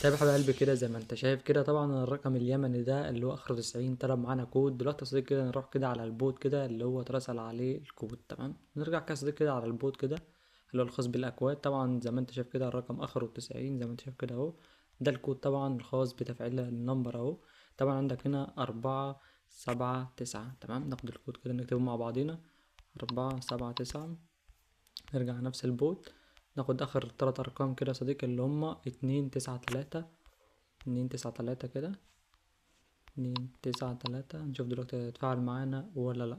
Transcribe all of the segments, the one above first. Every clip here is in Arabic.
طيب يا حبيب قلبي كده زي ما انت شايف كده طبعا الرقم اليمني ده اللي هو اخره 90 طلب معانا كود. دلوقتي يا صديقي كده نروح كده على البوت كده اللي هو اترسل عليه الكود. تمام، نرجع كده يا صديقي كده على البوت كده اللي هو الخاص بالاكواد. طبعا زي ما انت شايف كده الرقم اخره 90 زي ما انت شايف كده اهو. ده الكود طبعا الخاص بتفعيل النمبر اهو. طبعا عندك هنا 4 7 9. تمام، ناخد الكود كده نكتبه مع بعضينا 4 7 9. نرجع نفس البوت، ناخد اخر 3 ارقام كده يا صديقي اللي هما 2 9 3. 2 9 3 كده، 2 9 3. نشوف دلوقتي هيتفاعل معانا ولا لأ.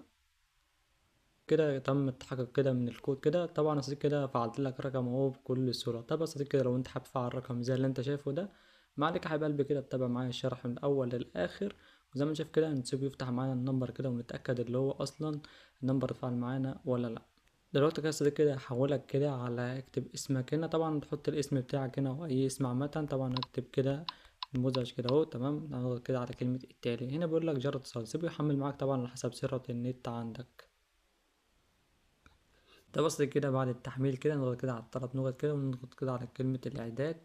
كده تم التحقق كده من الكود كده. طبعا يا صديقي كده فعلت لك رقم اهو بكل سهولة. طب يا صديقي كده لو انت حابب تفعل الرقم زي اللي انت شايفه ده، ما عليك يا حبيب قلبي كده تتابع معايا الشرح من الأول للآخر. وزي ما انت شايف كده نسيبه يفتح معانا النمبر كده ونتأكد اللي هو أصلا النمبر اتفعل معانا ولا لأ. دلوقتي كده يا صديقي كده هحولك كده على اكتب اسمك هنا. طبعا تحط الاسم بتاعك هنا واي اسم عامة. طبعا اكتب كده نموذج كده اهو. تمام، نضغط كده على كلمة التالي. هنا بيقول لك جرب اتصال، سيبه يحمل معاك طبعا على حسب سرعة النت عندك. ده بس كده بعد التحميل كده نضغط كده على ال3 نقط كده ونضغط كده على كلمة الإعداد.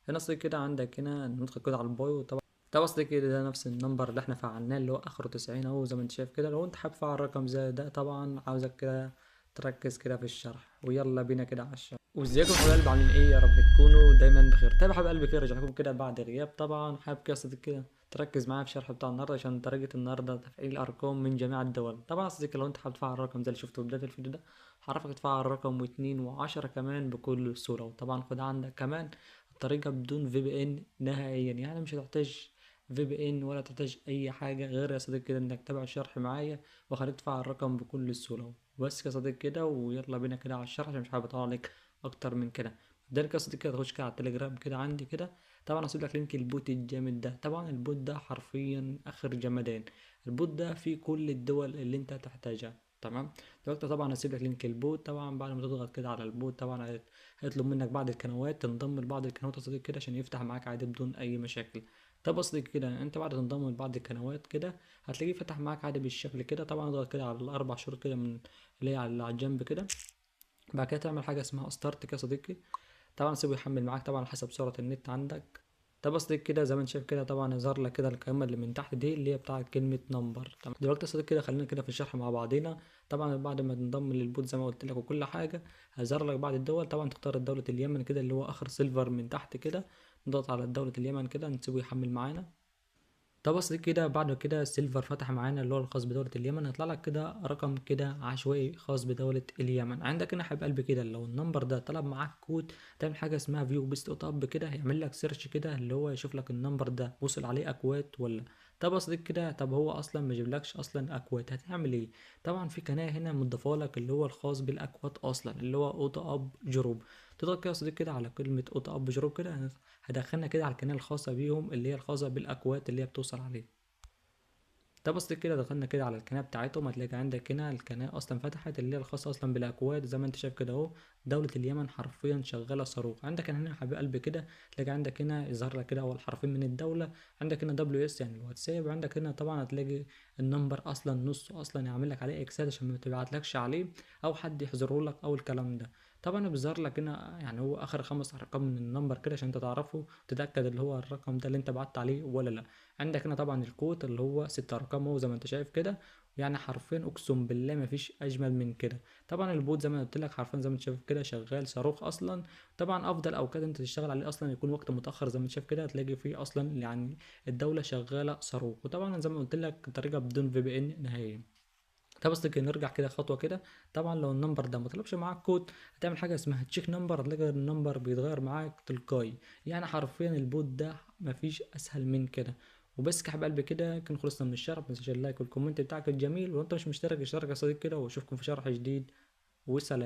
هنا أصل كده عندك هنا ندخل كده على البايو. طبعا ده أصل كده ده نفس النمبر اللي احنا فعلناه اللي هو آخره 90 أهو زي ما انت شايف كده. لو انت حابب تفعل رقم زي ده طبعا عاوزك كده تركز كده في الشرح. ويلا بينا كده على الشرح. وازيكم يا حبايب قلبي، عاملين ايه؟ يا رب تكونوا دايما بخير. طيب يا حبايب قلبي كده رجع لكم كده بعد غياب. طبعا حابب كده صديق كده تركز معايا في الشرح بتاع النهارده عشان طريقة النهارده تفعيل أرقام من جميع الدول. طبعا يا صديقي لو انت حابب تفعل الرقم زي اللي شفته في بداية الفيديو ده، هعرفك تفعل رقم و2 و10 كمان بكل سهولة. وطبعا خد عندك كمان الطريقة بدون في بي ان نهائيا، يعني مش هتحتاج في بي ان ولا تحتاج اي حاجة غير يا صديقي كده انك تتابع الشرح معايا وخليك تفعل الرقم بكل سهولة. بس يا صديقي كده ويلا بينا كده على الشرح عشان مش حابب اطول عليك اكتر من كده. ده يا صديقي كده تخش كده على التليجرام كده عندي كده. طبعا هسيب لك لينك البوت الجامد ده. طبعا البوت ده حرفيا اخر جمدان. البوت ده فيه كل الدول اللي انت تحتاجها. تمام، دلوقتي طبعا هسيب لك لينك البوت. طبعا بعد ما تضغط كده على البوت طبعا هيطلب منك بعض القنوات، تنضم لبعض القنوات يا صديقي كده عشان يفتح معاك عادي بدون اي مشاكل. طب يا صديقي كده انت بعد تنضم لبعض القنوات كده هتلاقيه فتح معاك عادي بالشكل كده. طبعا اضغط كده على ال4 شروط كده من اللي هي على الجنب كده. بعد كده تعمل حاجه اسمها ستارت كده يا صديقي. طبعا سيبه يحمل معاك طبعا حسب سرعة النت عندك. طب اصل كده زي ما انت شايف كده طبعا يظهر لك كده القائمة اللي من تحت دي اللي هي بتاعة كلمة نمبر. تمام، دلوقتي يا صديقي كده خلينا كده في الشرح مع بعضينا. طبعا بعد ما تنضم للبوت زي ما قلت لك وكل حاجة هيظهر لك بعض الدول. طبعا تختار دولة اليمن كده اللي هو اخر سيلفر من تحت كده. نضغط على دولة اليمن كده نسيبه يحمل معانا. طب بس كده بعد كده السيلفر فتح معانا اللي هو الخاص بدولة اليمن. هيطلع لك كده رقم كده عشوائي خاص بدولة اليمن. عندك هنا حبيب قلبي كده لو النمبر ده طلب معاك كود تعمل حاجة اسمها فيو بيست اب كده. هيعمل لك سيرش كده اللي هو يشوف لك النمبر ده وصل عليه اكواد ولا. طب بس كده طب هو اصلا ما يجيبلكش اصلا اكواد هتعمل ايه؟ طبعا في قناة هنا مضافه لك اللي هو الخاص بالاكواد اصلا اللي هو اوتو اب جروب. تضغط كده يا صديقي كده على كلمة اوتو اب جروب كده هدخلنا كده على القناة الخاصة بيهم اللي هي الخاصة بالاكواد اللي هي بتوصل عليه. ده بص كده دخلنا كده على القناه بتاعتهم. هتلاقي عندك هنا القناه اصلا فتحت اللي هي الخاصه اصلا بالاكواد زي ما انت شايف كده اهو. دوله اليمن حرفيا شغاله صاروخ. عندك هنا يا حبيب قلبي كده تلاقي عندك هنا يظهر لك كده اول حرفين من الدوله. عندك هنا دبليو اس يعني الواتساب. عندك هنا طبعا هتلاقي النمبر اصلا نصه اصلا يعمل لك عليه اكسات عشان ما تبعتلكش عليه او حد يحذره لك او الكلام ده. طبعا بيظهر لك هنا يعني هو اخر 5 ارقام من النمبر كده عشان انت تعرفه تتاكد اللي هو الرقم ده اللي انت بعت عليه ولا لا. عندك هنا طبعا الكود اللي هو 6 ارقام اهو زي ما انت شايف كده. يعني حرفيا اقسم بالله مفيش اجمل من كده. طبعا البوت زي ما قلت لك حرفيا زي ما انت شايف كده شغال صاروخ اصلا. طبعا افضل اوقات انت تشتغل عليه اصلا يكون وقت متاخر زي ما انت شايف كده هتلاقي فيه اصلا يعني الدوله شغاله صاروخ. وطبعا زي ما قلت لك طريقه بدون في بي ان نهائيا. طب بس كده نرجع كده خطوه كده. طبعا لو النمبر ده ما طلبش معاك كود هتعمل حاجه اسمها تشيك نمبر. هتلاقي النمبر بيتغير معاك تلقائي. يعني حرفيا البوت ده مفيش اسهل من كده. وبس كده يا حبايب قلبي كده كان خلصنا من الشرح. متنساش اللايك والكومنت بتاعك الجميل. وانت مش مشترك اشترك يا صديقي كده واشوفكم في شرح جديد. وسلام.